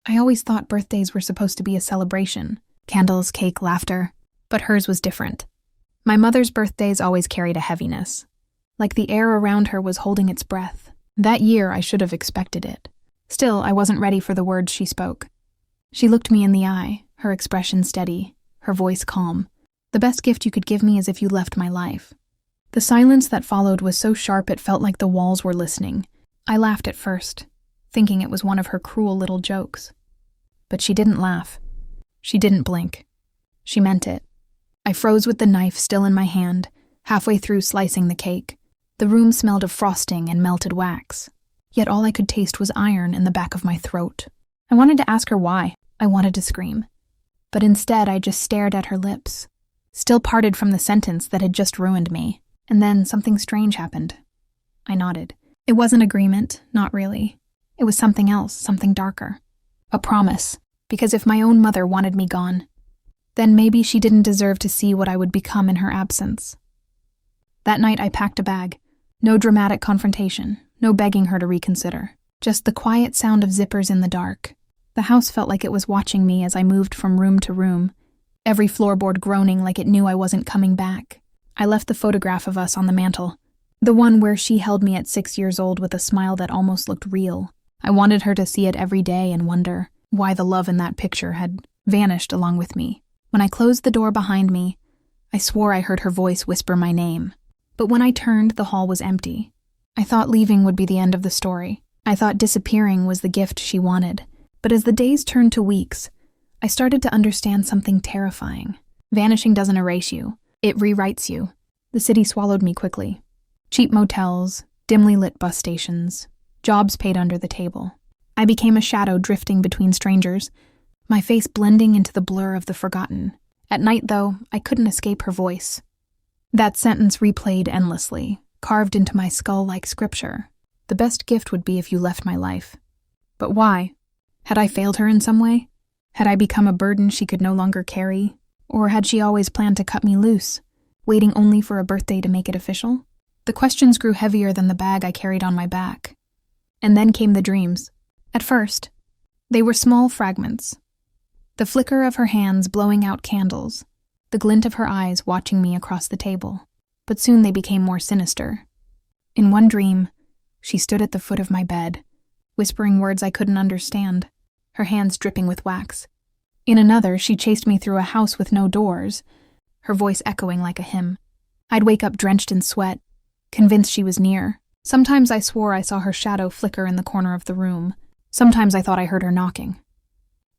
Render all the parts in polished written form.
I always thought birthdays were supposed to be a celebration. Candles, cake, laughter. But hers was different. My mother's birthdays always carried a heaviness. Like the air around her was holding its breath. That year, I should have expected it. Still, I wasn't ready for the words she spoke. She looked me in the eye, her expression steady, her voice calm. The best gift you could give me is if you left my life. The silence that followed was so sharp it felt like the walls were listening. I laughed at first, thinking it was one of her cruel little jokes. But she didn't laugh. She didn't blink. She meant it. I froze with the knife still in my hand, halfway through slicing the cake. The room smelled of frosting and melted wax. Yet all I could taste was iron in the back of my throat. I wanted to ask her why. I wanted to scream. But instead, I just stared at her lips, still parted from the sentence that had just ruined me. And then something strange happened. I nodded. It wasn't agreement, not really. It was something else, something darker. A promise, because if my own mother wanted me gone, then maybe she didn't deserve to see what I would become in her absence. That night I packed a bag. No dramatic confrontation, no begging her to reconsider. Just the quiet sound of zippers in the dark. The house felt like it was watching me as I moved from room to room, every floorboard groaning like it knew I wasn't coming back. I left the photograph of us on the mantel, the one where she held me at 6 years old with a smile that almost looked real. I wanted her to see it every day and wonder why the love in that picture had vanished along with me. When I closed the door behind me, I swore I heard her voice whisper my name. But when I turned, the hall was empty. I thought leaving would be the end of the story. I thought disappearing was the gift she wanted. But as the days turned to weeks, I started to understand something terrifying. Vanishing doesn't erase you. It rewrites you. The city swallowed me quickly. Cheap motels, dimly lit bus stations, jobs paid under the table. I became a shadow drifting between strangers, my face blending into the blur of the forgotten. At night, though, I couldn't escape her voice. That sentence replayed endlessly, carved into my skull like scripture. The best gift would be if you left my life. But why? Had I failed her in some way? Had I become a burden she could no longer carry? Or had she always planned to cut me loose, waiting only for a birthday to make it official? The questions grew heavier than the bag I carried on my back. And then came the dreams. At first, they were small fragments. The flicker of her hands blowing out candles, the glint of her eyes watching me across the table. But soon they became more sinister. In one dream, she stood at the foot of my bed, whispering words I couldn't understand, her hands dripping with wax. In another, she chased me through a house with no doors, her voice echoing like a hymn. I'd wake up drenched in sweat, convinced she was near. Sometimes I swore I saw her shadow flicker in the corner of the room. Sometimes I thought I heard her knocking.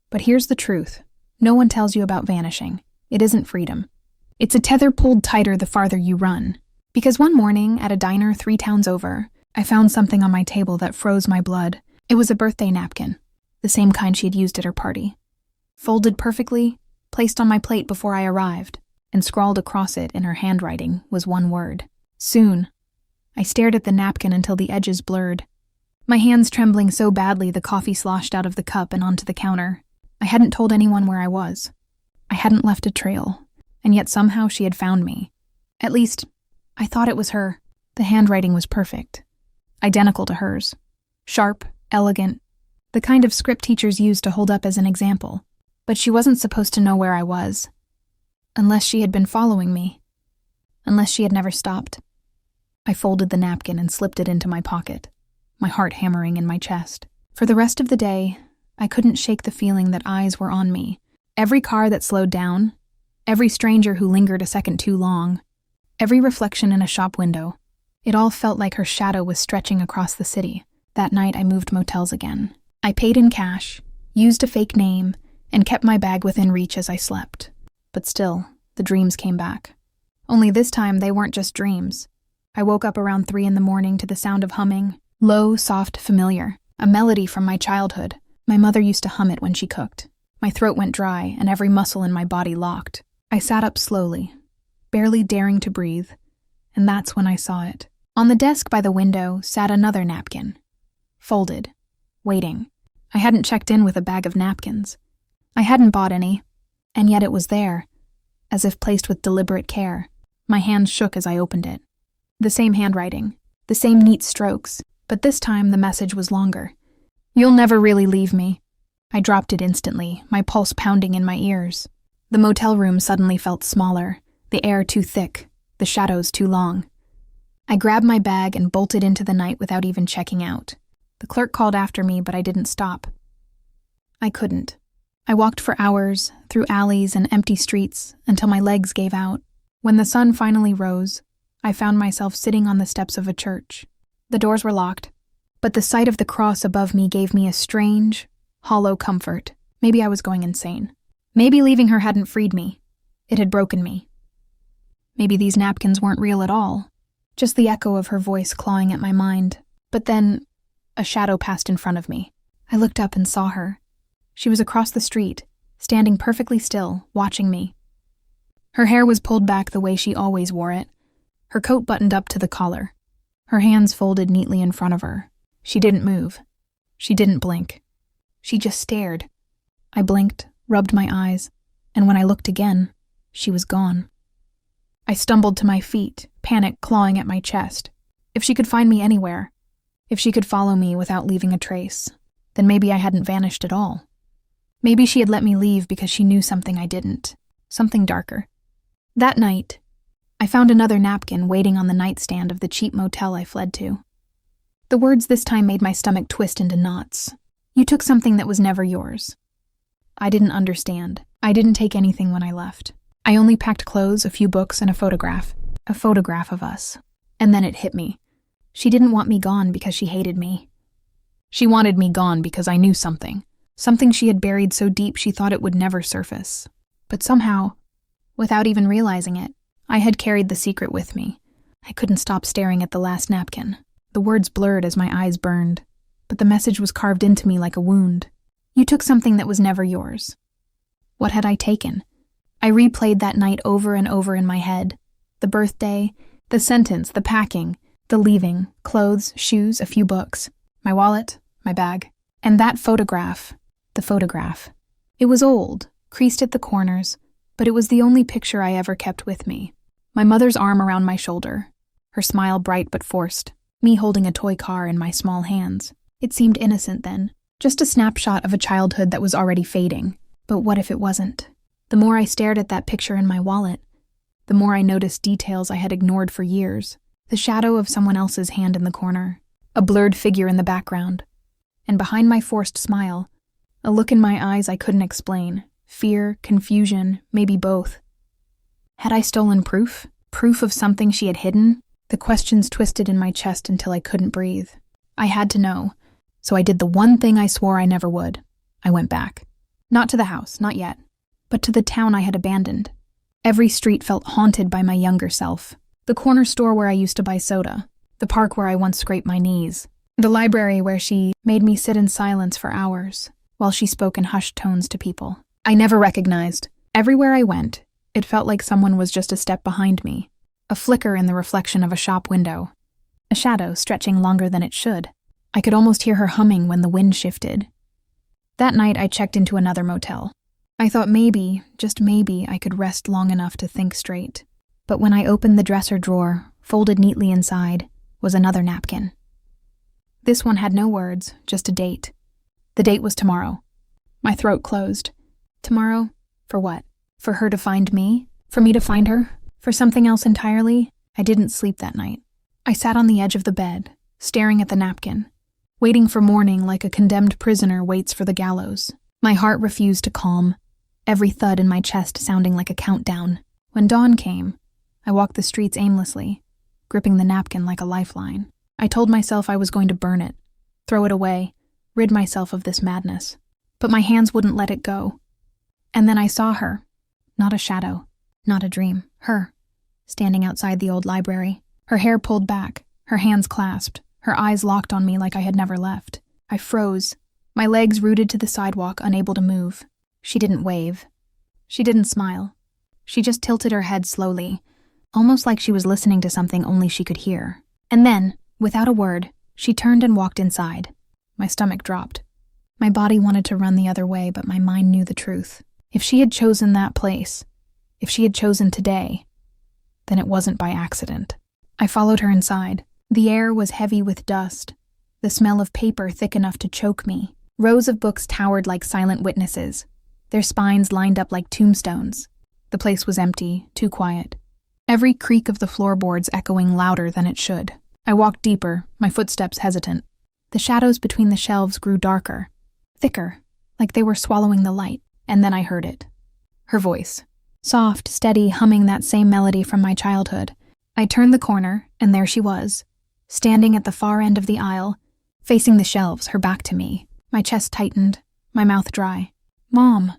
But here's the truth. No one tells you about vanishing. It isn't freedom. It's a tether pulled tighter the farther you run. Because one morning, at a diner 3 towns over, I found something on my table that froze my blood. It was a birthday napkin, the same kind she had used at her party. Folded perfectly, placed on my plate before I arrived, and scrawled across it in her handwriting was one word: soon. I stared at the napkin until the edges blurred, my hands trembling so badly the coffee sloshed out of the cup and onto the counter. I hadn't told anyone where I was. I hadn't left a trail, and yet somehow she had found me. At least, I thought it was her. The handwriting was perfect, identical to hers. Sharp, elegant, the kind of script teachers use to hold up as an example. But she wasn't supposed to know where I was. Unless she had been following me. Unless she had never stopped. I folded the napkin and slipped it into my pocket, my heart hammering in my chest. For the rest of the day, I couldn't shake the feeling that eyes were on me. Every car that slowed down, every stranger who lingered a second too long, every reflection in a shop window, it all felt like her shadow was stretching across the city. That night I moved motels again. I paid in cash, used a fake name, and kept my bag within reach as I slept. But still, the dreams came back. Only this time they weren't just dreams. I woke up around 3 a.m. to the sound of humming, low, soft, familiar, a melody from my childhood. My mother used to hum it when she cooked. My throat went dry and every muscle in my body locked. I sat up slowly, barely daring to breathe, and that's when I saw it. On the desk by the window sat another napkin, folded, waiting. I hadn't checked in with a bag of napkins. I hadn't bought any, and yet it was there, as if placed with deliberate care. My hand shook as I opened it. The same handwriting, the same neat strokes, but this time the message was longer. You'll never really leave me. I dropped it instantly, my pulse pounding in my ears. The motel room suddenly felt smaller, the air too thick, the shadows too long. I grabbed my bag and bolted into the night without even checking out. The clerk called after me, but I didn't stop. I couldn't. I walked for hours, through alleys and empty streets, until my legs gave out. When the sun finally rose, I found myself sitting on the steps of a church. The doors were locked, but the sight of the cross above me gave me a strange, hollow comfort. Maybe I was going insane. Maybe leaving her hadn't freed me. It had broken me. Maybe these napkins weren't real at all. Just the echo of her voice clawing at my mind. But then, a shadow passed in front of me. I looked up and saw her. She was across the street, standing perfectly still, watching me. Her hair was pulled back the way she always wore it, her coat buttoned up to the collar, her hands folded neatly in front of her. She didn't move. She didn't blink. She just stared. I blinked, rubbed my eyes, and when I looked again, she was gone. I stumbled to my feet, panic clawing at my chest. If she could find me anywhere, if she could follow me without leaving a trace, then maybe I hadn't vanished at all. Maybe she had let me leave because she knew something I didn't, something darker. That night, I found another napkin waiting on the nightstand of the cheap motel I fled to. The words this time made my stomach twist into knots. You took something that was never yours. I didn't understand. I didn't take anything when I left. I only packed clothes, a few books, and a photograph of us. And then it hit me. She didn't want me gone because she hated me. She wanted me gone because I knew something she had buried so deep she thought it would never surface. But somehow, without even realizing it, I had carried the secret with me. I couldn't stop staring at the last napkin. The words blurred as my eyes burned, but the message was carved into me like a wound. You took something that was never yours. What had I taken? I replayed that night over and over in my head. The birthday, the sentence, the packing, the leaving, clothes, shoes, a few books, my wallet, my bag, and that photograph, the photograph. It was old, creased at the corners, but it was the only picture I ever kept with me. My mother's arm around my shoulder, her smile bright but forced, me holding a toy car in my small hands. It seemed innocent then, just a snapshot of a childhood that was already fading. But what if it wasn't? The more I stared at that picture in my wallet, the more I noticed details I had ignored for years. The shadow of someone else's hand in the corner, a blurred figure in the background, and behind my forced smile, a look in my eyes I couldn't explain. Fear, confusion, maybe both. Had I stolen proof? Proof of something she had hidden? The questions twisted in my chest until I couldn't breathe. I had to know, so I did the one thing I swore I never would. I went back. Not to the house, not yet, but to the town I had abandoned. Every street felt haunted by my younger self. The corner store where I used to buy soda, the park where I once scraped my knees, the library where she made me sit in silence for hours, while she spoke in hushed tones to people I never recognized. Everywhere I went, it felt like someone was just a step behind me, a flicker in the reflection of a shop window, a shadow stretching longer than it should. I could almost hear her humming when the wind shifted. That night I checked into another motel. I thought maybe, just maybe, I could rest long enough to think straight. But when I opened the dresser drawer, folded neatly inside, was another napkin. This one had no words, just a date. The date was tomorrow. My throat closed. Tomorrow? For what? For her to find me? For me to find her? For something else entirely? I didn't sleep that night. I sat on the edge of the bed, staring at the napkin, waiting for morning like a condemned prisoner waits for the gallows. My heart refused to calm, every thud in my chest sounding like a countdown. When dawn came, I walked the streets aimlessly, gripping the napkin like a lifeline. I told myself I was going to burn it, throw it away, rid myself of this madness. But my hands wouldn't let it go. And then I saw her. Not a shadow, not a dream. Her, standing outside the old library. Her hair pulled back, her hands clasped, her eyes locked on me like I had never left. I froze, my legs rooted to the sidewalk, unable to move. She didn't wave. She didn't smile. She just tilted her head slowly, almost like she was listening to something only she could hear. And then, without a word, she turned and walked inside. My stomach dropped. My body wanted to run the other way, but my mind knew the truth. If she had chosen that place, if she had chosen today, then it wasn't by accident. I followed her inside. The air was heavy with dust, the smell of paper thick enough to choke me. Rows of books towered like silent witnesses, their spines lined up like tombstones. The place was empty, too quiet. Every creak of the floorboards echoing louder than it should. I walked deeper, my footsteps hesitant. The shadows between the shelves grew darker, thicker, like they were swallowing the light, and then I heard it. Her voice. Soft, steady, humming that same melody from my childhood. I turned the corner, and there she was, standing at the far end of the aisle, facing the shelves, her back to me. My chest tightened, my mouth dry. "Mom,"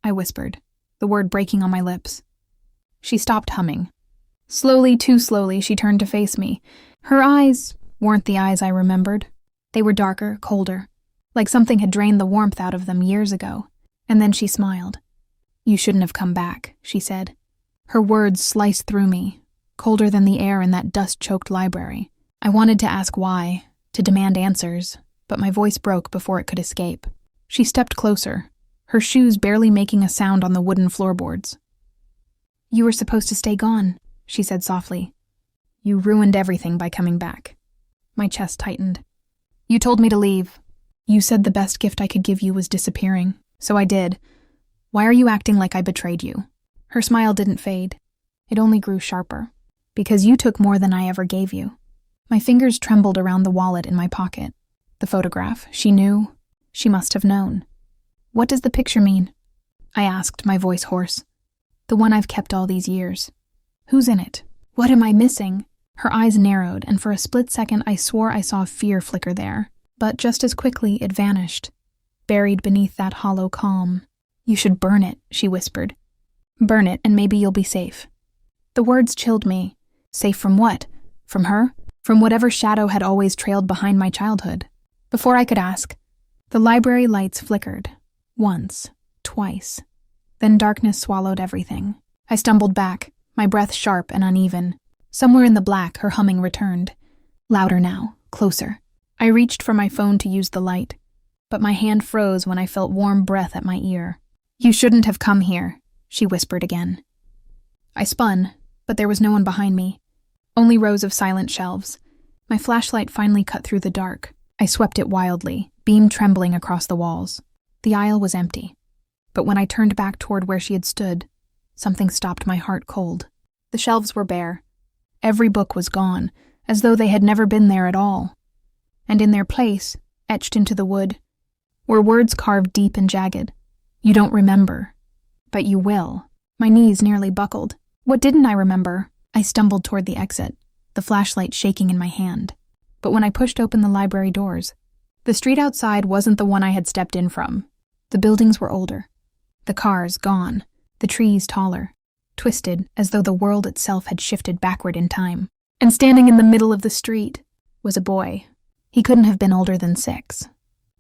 I whispered, the word breaking on my lips. She stopped humming. Slowly, too slowly, she turned to face me. Her eyes weren't the eyes I remembered. They were darker, colder, like something had drained the warmth out of them years ago. And then she smiled. "You shouldn't have come back," she said. Her words sliced through me, colder than the air in that dust-choked library. I wanted to ask why, to demand answers, but my voice broke before it could escape. She stepped closer, her shoes barely making a sound on the wooden floorboards. "You were supposed to stay gone," she said softly. "You ruined everything by coming back." My chest tightened. "You told me to leave. You said the best gift I could give you was disappearing, so I did. Why are you acting like I betrayed you?" Her smile didn't fade. It only grew sharper. "Because you took more than I ever gave you." My fingers trembled around the wallet in my pocket. The photograph. She knew. She must have known. "What does the picture mean?" I asked, my voice hoarse. "The one I've kept all these years. Who's in it? What am I missing?" Her eyes narrowed, and for a split second I swore I saw fear flicker there. But just as quickly it vanished, buried beneath that hollow calm. "You should burn it," she whispered. "Burn it, and maybe you'll be safe." The words chilled me. Safe from what? From her? From whatever shadow had always trailed behind my childhood? Before I could ask, the library lights flickered. Once, twice. Then darkness swallowed everything. I stumbled back, my breath sharp and uneven. Somewhere in the black, her humming returned. Louder now, closer. I reached for my phone to use the light, but my hand froze when I felt warm breath at my ear. "You shouldn't have come here," she whispered again. I spun, but there was no one behind me. Only rows of silent shelves. My flashlight finally cut through the dark. I swept it wildly, beam trembling across the walls. The aisle was empty. But when I turned back toward where she had stood, something stopped my heart cold. The shelves were bare. Every book was gone, as though they had never been there at all. And in their place, etched into the wood, were words carved deep and jagged. "You don't remember, but you will." My knees nearly buckled. What didn't I remember? I stumbled toward the exit, the flashlight shaking in my hand. But when I pushed open the library doors, the street outside wasn't the one I had stepped in from. The buildings were older. The cars gone, the trees taller, twisted as though the world itself had shifted backward in time. And standing in the middle of the street was a boy. He couldn't have been older than 6.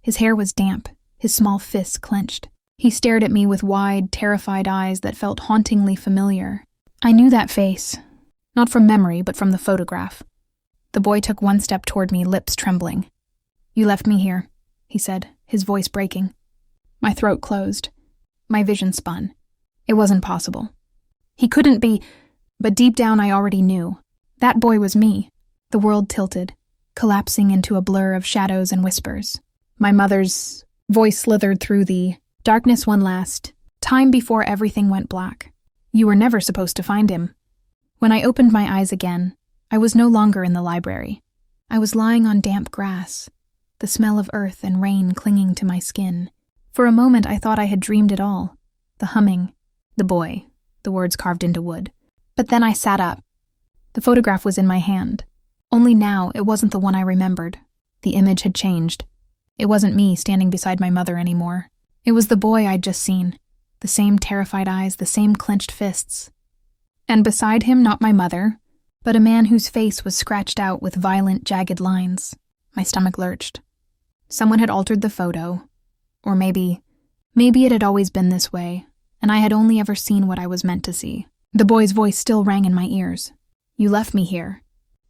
His hair was damp, his small fists clenched. He stared at me with wide, terrified eyes that felt hauntingly familiar. I knew that face, not from memory, but from the photograph. The boy took one step toward me, lips trembling. "You left me here," he said, his voice breaking. My throat closed. My vision spun. It wasn't possible. He couldn't be, but deep down I already knew. That boy was me. The world tilted, collapsing into a blur of shadows and whispers. My mother's voice slithered through the darkness one last time before everything went black. "You were never supposed to find him." When I opened my eyes again, I was no longer in the library. I was lying on damp grass, the smell of earth and rain clinging to my skin. For a moment I thought I had dreamed it all. The humming, the boy, the words carved into wood. But then I sat up. The photograph was in my hand. Only now it wasn't the one I remembered. The image had changed. It wasn't me standing beside my mother anymore. It was the boy I'd just seen. The same terrified eyes, the same clenched fists. And beside him, not my mother, but a man whose face was scratched out with violent, jagged lines. My stomach lurched. Someone had altered the photo. Or maybe it had always been this way, and I had only ever seen what I was meant to see. The boy's voice still rang in my ears. "You left me here."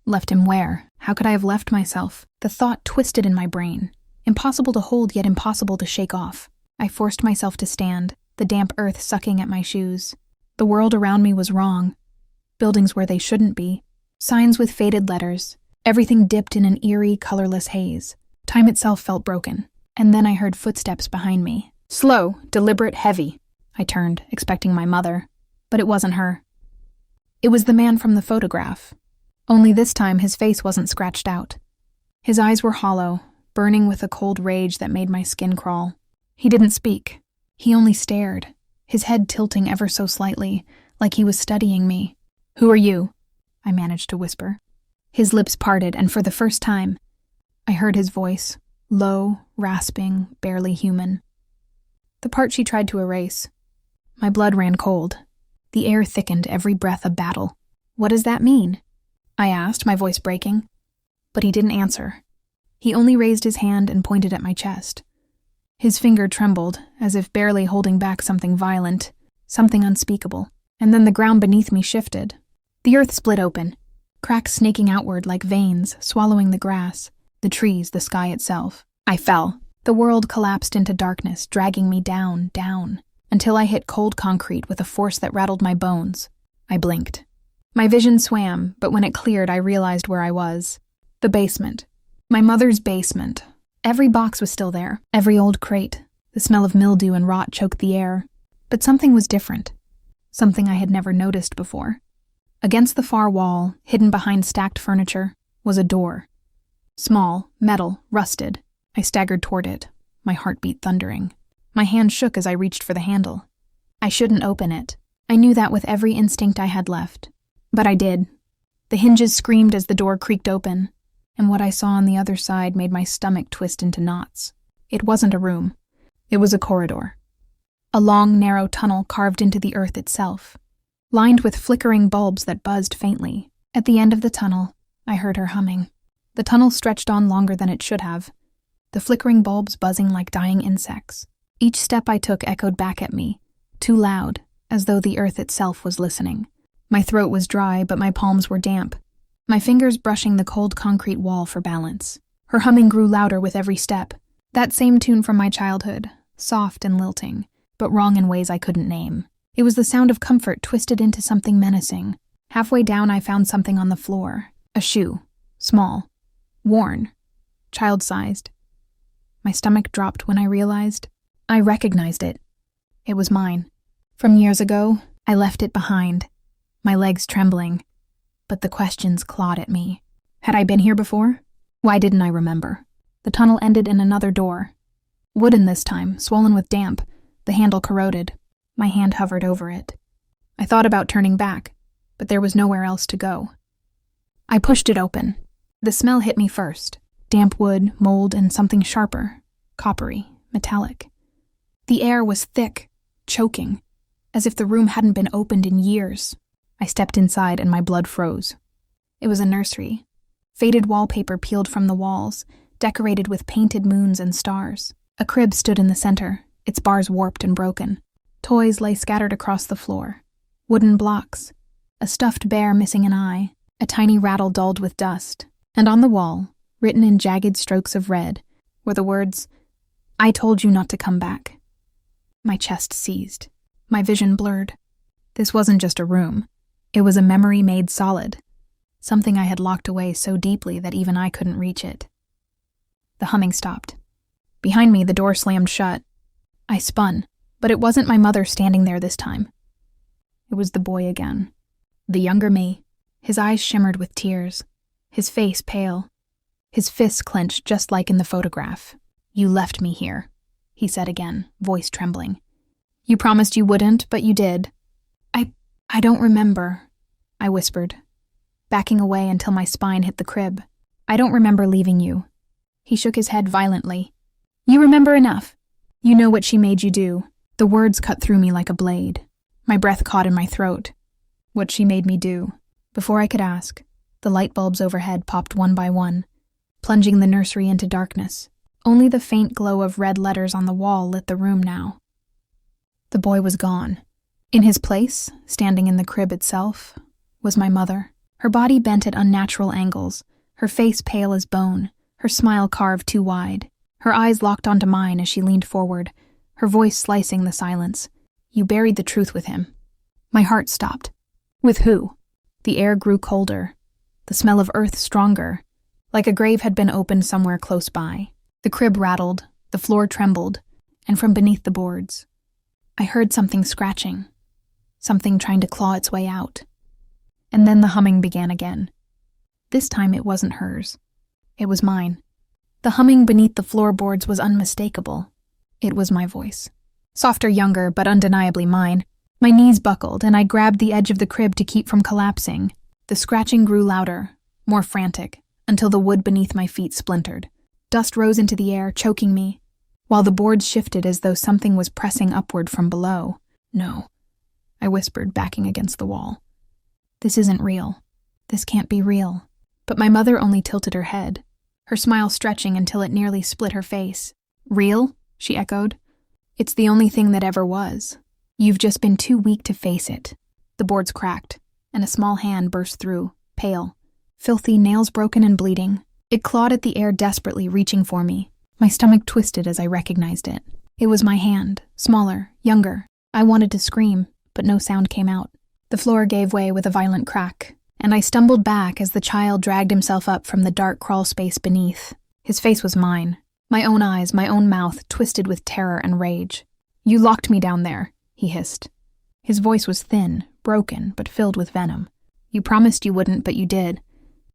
Left him where? How could I have left myself? The thought twisted in my brain. Impossible to hold, yet impossible to shake off. I forced myself to stand, the damp earth sucking at my shoes. The world around me was wrong. Buildings where they shouldn't be. Signs with faded letters. Everything dipped in an eerie, colorless haze. Time itself felt broken. And then I heard footsteps behind me. Slow, deliberate, heavy. I turned, expecting my mother, but it wasn't her. It was the man from the photograph. Only this time his face wasn't scratched out. His eyes were hollow, burning with a cold rage that made my skin crawl. He didn't speak. He only stared, his head tilting ever so slightly, like he was studying me. "Who are you?" I managed to whisper. His lips parted, and for the first time, I heard his voice, low, rasping, barely human. The part she tried to erase. My blood ran cold. The air thickened, every breath a battle. "What does that mean?" I asked, my voice breaking. But he didn't answer. He only raised his hand and pointed at my chest. His finger trembled, as if barely holding back something violent, something unspeakable. And then the ground beneath me shifted. The earth split open, cracks snaking outward like veins, swallowing the grass, the trees, the sky itself. I fell. The world collapsed into darkness, dragging me down, down, until I hit cold concrete with a force that rattled my bones. I blinked. My vision swam, but when it cleared, I realized where I was. The basement. My mother's basement. Every box was still there, every old crate. The smell of mildew and rot choked the air. But something was different. Something I had never noticed before. Against the far wall, hidden behind stacked furniture, was a door. Small, metal, rusted. I staggered toward it, my heartbeat thundering. My hand shook as I reached for the handle. I shouldn't open it. I knew that with every instinct I had left. But I did. The hinges screamed as the door creaked open, and what I saw on the other side made my stomach twist into knots. It wasn't a room. It was a corridor. A long, narrow tunnel carved into the earth itself, lined with flickering bulbs that buzzed faintly. At the end of the tunnel, I heard her humming. The tunnel stretched on longer than it should have, the flickering bulbs buzzing like dying insects. Each step I took echoed back at me, too loud, as though the earth itself was listening. My throat was dry, but my palms were damp, my fingers brushing the cold concrete wall for balance. Her humming grew louder with every step, that same tune from my childhood, soft and lilting, but wrong in ways I couldn't name. It was the sound of comfort twisted into something menacing. Halfway down, I found something on the floor. A shoe. Small. Worn. Child-sized. My stomach dropped when I realized. I recognized it. It was mine. From years ago, I left it behind, my legs trembling. But the questions clawed at me. Had I been here before? Why didn't I remember? The tunnel ended in another door. Wooden this time, swollen with damp, the handle corroded. My hand hovered over it. I thought about turning back, but there was nowhere else to go. I pushed it open. The smell hit me first. Damp wood, mold, and something sharper, coppery, metallic. The air was thick, choking, as if the room hadn't been opened in years. I stepped inside and my blood froze. It was a nursery. Faded wallpaper peeled from the walls, decorated with painted moons and stars. A crib stood in the center, its bars warped and broken. Toys lay scattered across the floor. Wooden blocks. A stuffed bear missing an eye. A tiny rattle dulled with dust. And on the wall, written in jagged strokes of red, were the words, "I told you not to come back." My chest seized. My vision blurred. This wasn't just a room. It was a memory made solid. Something I had locked away so deeply that even I couldn't reach it. The humming stopped. Behind me, the door slammed shut. I spun, but it wasn't my mother standing there this time. It was the boy again. The younger me. His eyes shimmered with tears. His face pale. His fists clenched just like in the photograph. "You left me here," he said again, voice trembling. "You promised you wouldn't, but you did." I don't remember," I whispered, backing away until my spine hit the crib. "I don't remember leaving you." He shook his head violently. "You remember enough. You know what she made you do." The words cut through me like a blade. My breath caught in my throat. What she made me do. Before I could ask, the light bulbs overhead popped one by one, plunging the nursery into darkness. Only the faint glow of red letters on the wall lit the room now. The boy was gone. In his place, standing in the crib itself, was my mother. Her body bent at unnatural angles, her face pale as bone, her smile carved too wide. Her eyes locked onto mine as she leaned forward, her voice slicing the silence. "You buried the truth with him." My heart stopped. With who? The air grew colder, the smell of earth stronger, like a grave had been opened somewhere close by. The crib rattled, The floor trembled, and from beneath the boards, I heard something scratching, something trying to claw its way out. And then the humming began again. This time it wasn't hers. It was mine. The humming beneath the floorboards was unmistakable. It was my voice. Softer, younger, but undeniably mine. My knees buckled, and I grabbed the edge of the crib to keep from collapsing. The scratching grew louder, more frantic, until the wood beneath my feet splintered. Dust rose into the air, choking me, while the boards shifted as though something was pressing upward from below. No, I whispered, backing against the wall. This isn't real. This can't be real. But my mother only tilted her head, her smile stretching until it nearly split her face. Real? She echoed. It's the only thing that ever was. You've just been too weak to face it. The boards cracked, and a small hand burst through, pale, filthy, nails broken and bleeding. It clawed at the air desperately, reaching for me. My stomach twisted as I recognized it. It was my hand, smaller, younger. I wanted to scream, but no sound came out. The floor gave way with a violent crack, and I stumbled back as the child dragged himself up from the dark crawl space beneath. His face was mine. My own eyes, my own mouth, twisted with terror and rage. You locked me down there, he hissed. His voice was thin, broken, but filled with venom. You promised you wouldn't, but you did.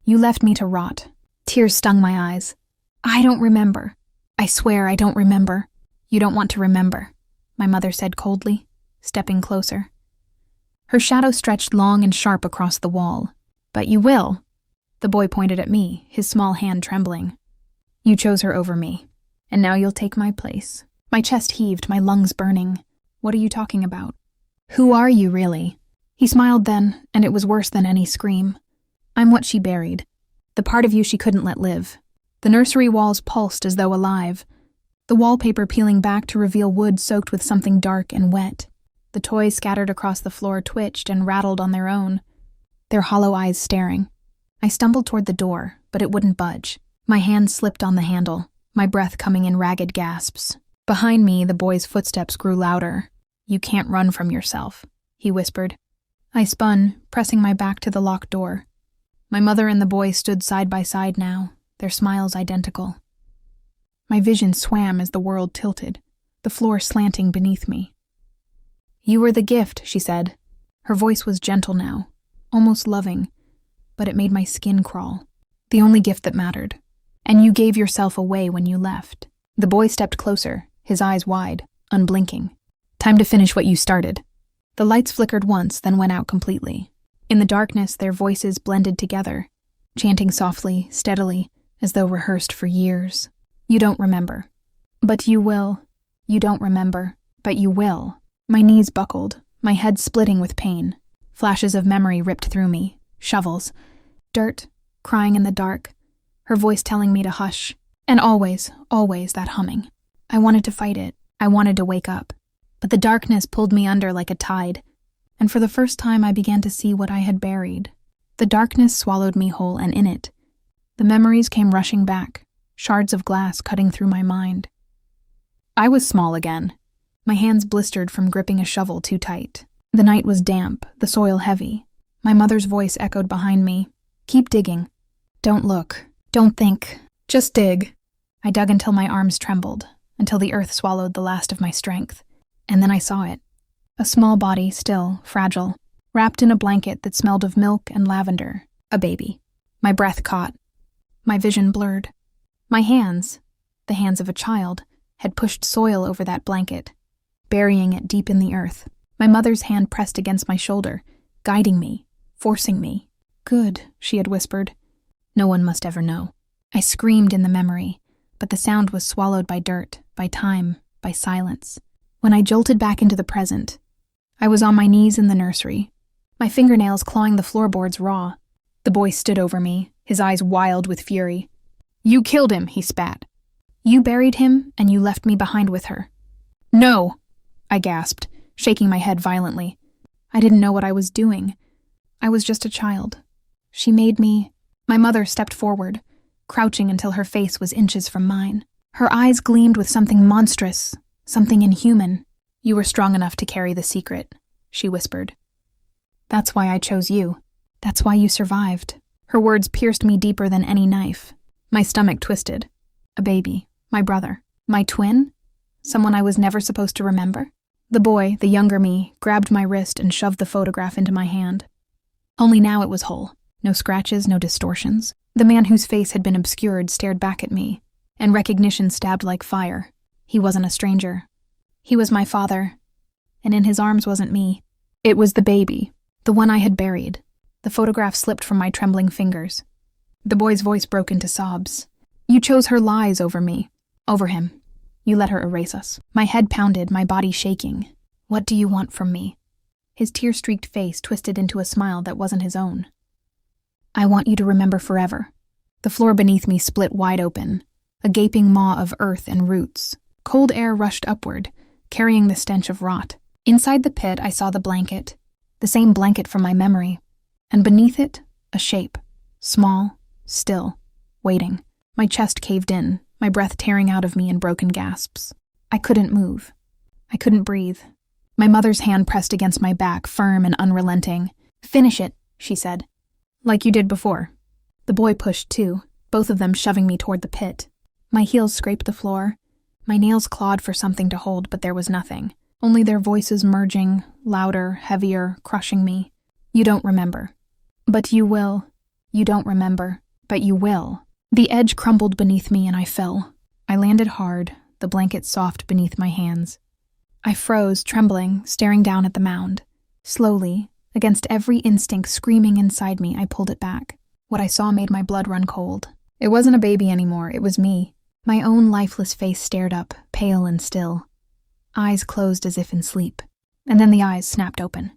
You left me to rot. Tears stung my eyes. I don't remember. I swear I don't remember. You don't want to remember, my mother said coldly, stepping closer. Her shadow stretched long and sharp across the wall. But you will. The boy pointed at me, his small hand trembling. You chose her over me, and now you'll take my place. My chest heaved, my lungs burning. What are you talking about? Who are you, really? He smiled then, and it was worse than any scream. I'm what she buried. The part of you she couldn't let live. The nursery walls pulsed as though alive. The wallpaper peeling back to reveal wood soaked with something dark and wet. The toys scattered across the floor twitched and rattled on their own, their hollow eyes staring. I stumbled toward the door, but it wouldn't budge. My hand slipped on the handle, my breath coming in ragged gasps. Behind me, the boy's footsteps grew louder. You can't run from yourself, he whispered. I spun, pressing my back to the locked door. My mother and the boy stood side by side now, their smiles identical. My vision swam as the world tilted, the floor slanting beneath me. You were the gift, she said. Her voice was gentle now, almost loving, but it made my skin crawl. The only gift that mattered. And you gave yourself away when you left. The boy stepped closer, his eyes wide, unblinking. Time to finish what you started. The lights flickered once, then went out completely. In the darkness, their voices blended together, chanting softly, steadily, as though rehearsed for years. You don't remember. But you will. You don't remember. But you will. My knees buckled, my head splitting with pain. Flashes of memory ripped through me. Shovels. Dirt. Crying in the dark. Her voice telling me to hush. And always, always that humming. I wanted to fight it. I wanted to wake up. But the darkness pulled me under like a tide. And for the first time I began to see what I had buried. The darkness swallowed me whole, and in it, the memories came rushing back, shards of glass cutting through my mind. I was small again. My hands blistered from gripping a shovel too tight. The night was damp, the soil heavy. My mother's voice echoed behind me. Keep digging. Don't look. Don't think. Just dig. I dug until my arms trembled, until the earth swallowed the last of my strength. And then I saw it. A small body, still, fragile, wrapped in a blanket that smelled of milk and lavender. A baby. My breath caught. My vision blurred. My hands, the hands of a child, had pushed soil over that blanket, burying it deep in the earth. My mother's hand pressed against my shoulder, guiding me, forcing me. Good, she had whispered. No one must ever know. I screamed in the memory, but the sound was swallowed by dirt, by time, by silence. When I jolted back into the present, I was on my knees in the nursery, my fingernails clawing the floorboards raw. The boy stood over me, his eyes wild with fury. You killed him, he spat. You buried him, and you left me behind with her. No, I gasped, shaking my head violently. I didn't know what I was doing. I was just a child. She made me. My mother stepped forward, crouching until her face was inches from mine. Her eyes gleamed with something monstrous, something inhuman. You were strong enough to carry the secret, she whispered. That's why I chose you. That's why you survived. Her words pierced me deeper than any knife. My stomach twisted. A baby, my brother. My twin? Someone I was never supposed to remember? The boy, the younger me, grabbed my wrist and shoved the photograph into my hand. Only now it was whole. No scratches, no distortions. The man whose face had been obscured stared back at me, and recognition stabbed like fire. He wasn't a stranger. He was my father, and in his arms wasn't me. It was the baby, the one I had buried. The photograph slipped from my trembling fingers. The boy's voice broke into sobs. You chose her lies over me, over him. You let her erase us. My head pounded, my body shaking. What do you want from me? His tear-streaked face twisted into a smile that wasn't his own. I want you to remember forever. The floor beneath me split wide open, a gaping maw of earth and roots. Cold air rushed upward, carrying the stench of rot. Inside the pit, I saw the blanket, the same blanket from my memory, and beneath it, a shape, small, still, waiting. My chest caved in, my breath tearing out of me in broken gasps. I couldn't move. I couldn't breathe. My mother's hand pressed against my back, firm and unrelenting. Finish it, she said. Like you did before. The boy pushed too, both of them shoving me toward the pit. My heels scraped the floor. My nails clawed for something to hold, but there was nothing. Only their voices merging, louder, heavier, crushing me. You don't remember. But you will. You don't remember. But you will. The edge crumbled beneath me and I fell. I landed hard, the blanket soft beneath my hands. I froze, trembling, staring down at the mound. Slowly, against every instinct screaming inside me, I pulled it back. What I saw made my blood run cold. It wasn't a baby anymore, it was me. My own lifeless face stared up, pale and still. Eyes closed as if in sleep. And then the eyes snapped open.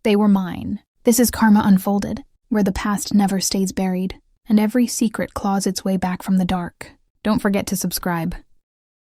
They were mine. This is Karma Unfolded, where the past never stays buried, and every secret claws its way back from the dark. Don't forget to subscribe.